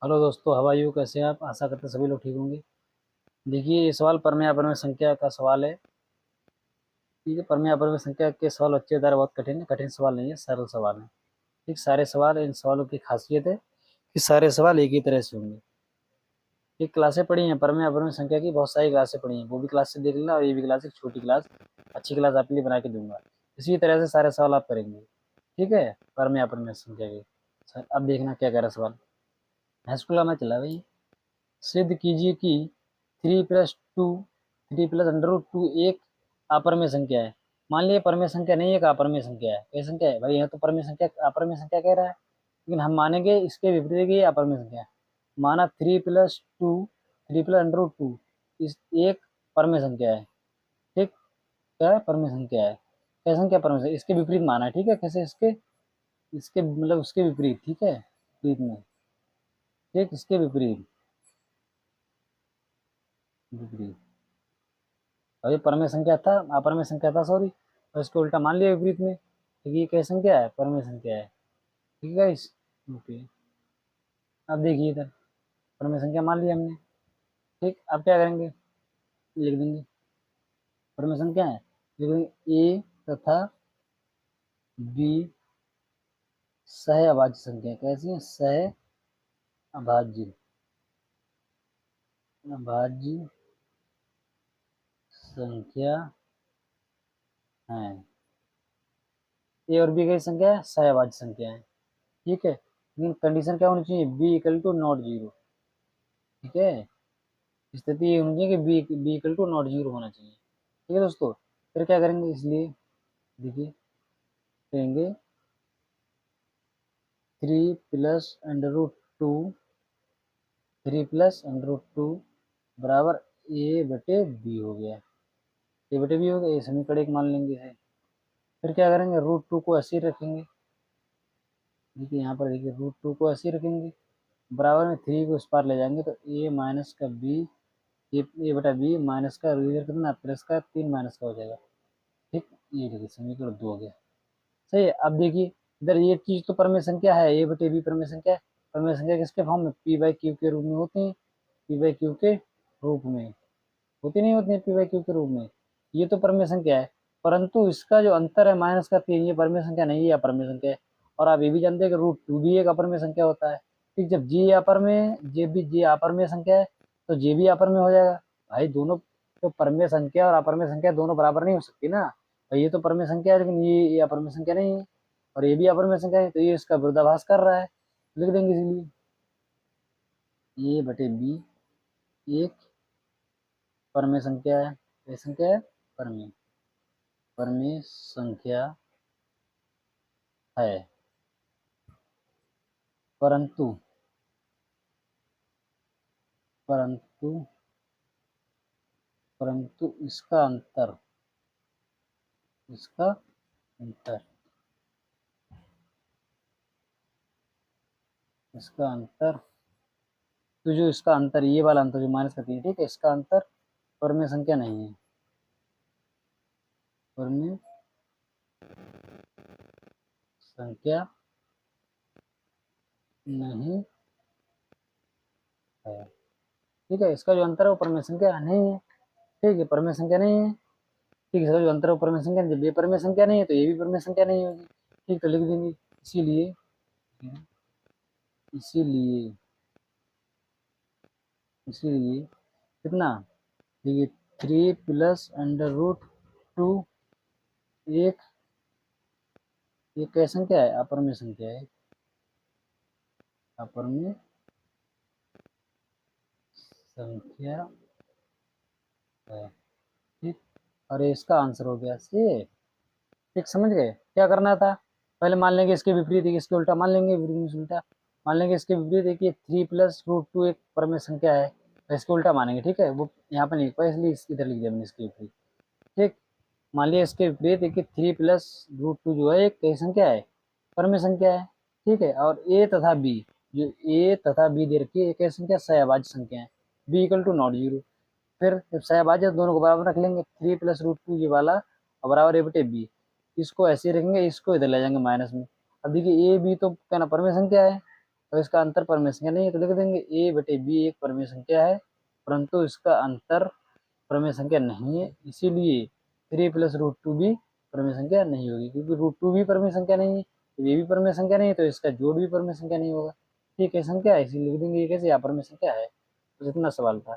Hello दोस्तों, how are you? कैसे हैं आप? आशा करते हैं सभी लोग ठीक होंगे। देखिए, ये सवाल परमेय अपरमेय संख्या का सवाल है। ठीक है, परमेय अपरमेय संख्या के सवाल बच्चे द्वारा बहुत कठिन है। कठिन सवाल नहीं है, सरल सवाल है। ठीक, सारे सवाल, इन सवालों की खासियत है कि सारे सवाल एक ही तरह से होंगे। एक क्लासें पढ़ी हैं परमेय अपरमेय संख्या की, बहुत सारी क्लासें पढ़ी हैं, वो भी क्लास से देख लेना। और ये भी क्लास, एक छोटी क्लास, अच्छी क्लास आपके लिए बना के दूंगा। इसी तरह से सारे सवाल आप करेंगे। ठीक है, परमेय अपरमेय संख्या के। अब देखना क्या कह रहा है सवाल। हाई स्कूल में चला भाई। सिद्ध कीजिए कि 3+2 3+√2 एक अपरमेय संख्या है। मान लिया परमेय संख्या नहीं है, एक अपरमेय संख्या है। क्या संख्या है भाई? यहाँ तो परमेय संख्या अपरमेय संख्या कह रहा है, लेकिन हम मानेंगे इसके विपरीत कि ये अपरमेय संख्या है। माना 3+2 इस एक परमेय संख्या है। ठीक, क्या है? परमेय संख्या है। क्या संख्या? परमेय संख्या। इसके विपरीत माना है। ठीक है, कैसे? इसके इसके मतलब उसके विपरीत। ठीक है, विपरीत में। ठीक, इसके विपरीत। विपरीत और ये परमेय संख्या था, अपरमेय संख्या था, सॉरी। और इसको उल्टा मान लिया विपरीत में, क्योंकि ये क्या संख्या है? परमेय संख्या है। ठीक है गाइस, ओके। अब देखिए इधर, परमेय संख्या मान लिया हमने। ठीक, अब क्या करेंगे? लिख देंगे परमेय संख्या है, लिख देंगे ए तथा बी सह अभाज्य संख्या। कैसी है? सह अभाज्य अभाज्य संख्या है। ए और बी की संख्या है, सह अभाज्य संख्या है। ठीक है, लेकिन कंडीशन क्या होनी चाहिए? B equal to not zero. ठीक है, स्थिति ये होनी चाहिए कि B equal to not zero होना चाहिए। ठीक है दोस्तों, फिर क्या करेंगे? इसलिए देखिए, करेंगे 3+√2 3+√2 बराबर ए बटे बी हो गया। ए बटे बी हो गया, ये समीकरण एक मान लेंगे है। फिर क्या करेंगे? √2 को ऐसे ही रखेंगे। देखिए यहाँ पर, देखिए √2 को ऐसे ही रखेंगे, बराबर में 3 को इस पार ले जाएंगे तो ए माइनस का बी, ए बटा बी माइनस का इधर कितना, प्लस का 3 माइनस का हो जाएगा। ठीक, ये देखिए समीकरण 2 हो गया। सही है। अब देखिए इधर, ये चीज तो परमेय संख्या है, ए बटे बी परमेय संख्या है। परमेय संख्या किसके फॉर्म में? पी बाई क्यू के रूप में होती है। पी बाई क्यू के रूप में होती, नहीं होती है? पी बाई क्यू के रूप में ये तो परमेय संख्या है। परंतु इसका जो अंतर है -3, ये परमेय संख्या नहीं है, अपरमेय संख्या है। और आप ये भी जानते हैं कि √2 भी एक अपरमेय संख्या होता है। ठीक, जब जे अपरमेय, जे अपरमेय संख्या है तो जे भी अपरमेय हो जाएगा। भाई दोनों, तो परमेय संख्या और अपरमेय संख्या दोनों बराबर नहीं हो सकती ना। भाई ये तो परमेय संख्या है, लेकिन ये अपरमेय संख्या नहीं है। और ये भी अपरमेय संख्या है, तो ये इसका विरोधाभास कर रहा है। लिख देंगे इसलिए ए बटे बी एक परमेय संख्या है। ये संख्या है परमेय परमेय संख्या है। परंतु परंतु परंतु इसका अंतर इसका अंतर तो जो इसका अंतर, ये वाला अंतर जो -3, ठीक है, इसका अंतर परमेय संख्या नहीं है। परमेय संख्या नहीं है। ठीक है, इसका जो अंतर है वो परमेय संख्या नहीं है। ठीक है, परमेय संख्या नहीं है। ठीक है, इसका जो अंतर है वो परमेय संख्या नहीं। जब ये परमेय संख्या नहीं है तो ये भी परमेय संख्या नहीं होगी। ठीक, तो लिख देंगे इसीलिए इसीलिए इसीलिए कितना? देखिए 3+√2 एक ये क्या संख्या है? अपरमेय संख्या है। अपरमेय संख्या है। ठीक, और ये इसका आंसर हो गया सी। ठीक, समझ गए क्या करना था? पहले मान लेंगे इसके विपरीत, एक इसके उल्टा मान लेंगे, विपरीत में उल्टा मान लेंगे। इसके विपरीत है कि 3+√2 एक परमेय संख्या है, तो इसके उल्टा मानेंगे। ठीक है, वो यहाँ पर नहीं लिख पाया, इसलिए इधर लिख दिया मैंने, इसके विपरीत। ठीक, मान लिया इसके विपरीत है कि 3+√2 जो है एक कई संख्या है, परमेय संख्या है। ठीक है, और ए तथा बी, जो ए तथा बी दे रखी है, एक संख्या सहअभाज्य संख्या है। B equal to not zero. फिर जब सहअभाज्य, दोनों को बराबर रख लेंगे, 3+√2 ये वाला और बराबर ए बटे बी। इसको ऐसे रखेंगे, इसको इधर ले जाएंगे माइनस में। अब देखिए ए बी तो क्या ना परमेय संख्या है। तो इसका अंतर परमेय संख्या नहीं है, तो लिख देंगे ए बटे बी एक परमेय संख्या है, परंतु इसका अंतर परमेय संख्या नहीं है, इसीलिए 3 प्लस रूट टू भी परमेय संख्या नहीं होगी, क्योंकि रूट टू भी परमेय संख्या नहीं है, तो ये भी परमेय संख्या नहीं है, तो इसका जोड़ भी परमेय संख्या नहीं होगा। ठीक है, संख्या है इसीलिए लिख देंगे ये कैसे अपरमेय संख्या है। तो इतना सवाल था।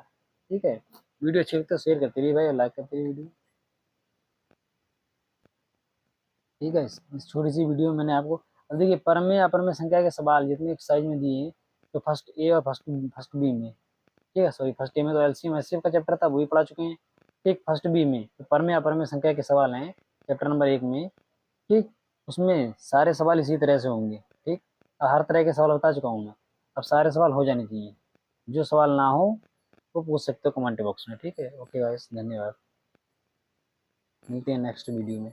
ठीक है, वीडियो अच्छी लगती है तो शेयर करते रहिए भाई और लाइक करते रहिए वीडियो। ठीक है, इस छोटी सी वीडियो में मैंने आपको, अब देखिए परमेय अपरमेय संख्या के सवाल जितने एक्सरसाइज में दिए हैं, तो फर्स्ट ए और फर्स्ट बी में, ठीक है, सॉरी फर्स्ट ए में तो एलसीएम एचसीएफ का चैप्टर था, वही पढ़ा चुके हैं। ठीक, फर्स्ट बी में तो परमेय अपरमेय संख्या के सवाल हैं चैप्टर नंबर 1 में। ठीक, उसमें सारे सवाल इसी तरह से होंगे। ठीक, हर तरह के सवाल बता चुका हूँ मैं, अब सारे सवाल हो जाने चाहिए, जो सवाल ना हो वो पूछ सकते हो कमेंट बॉक्स में। ठीक है, ओके गाइस, धन्यवाद, मिलते हैं नेक्स्ट वीडियो में।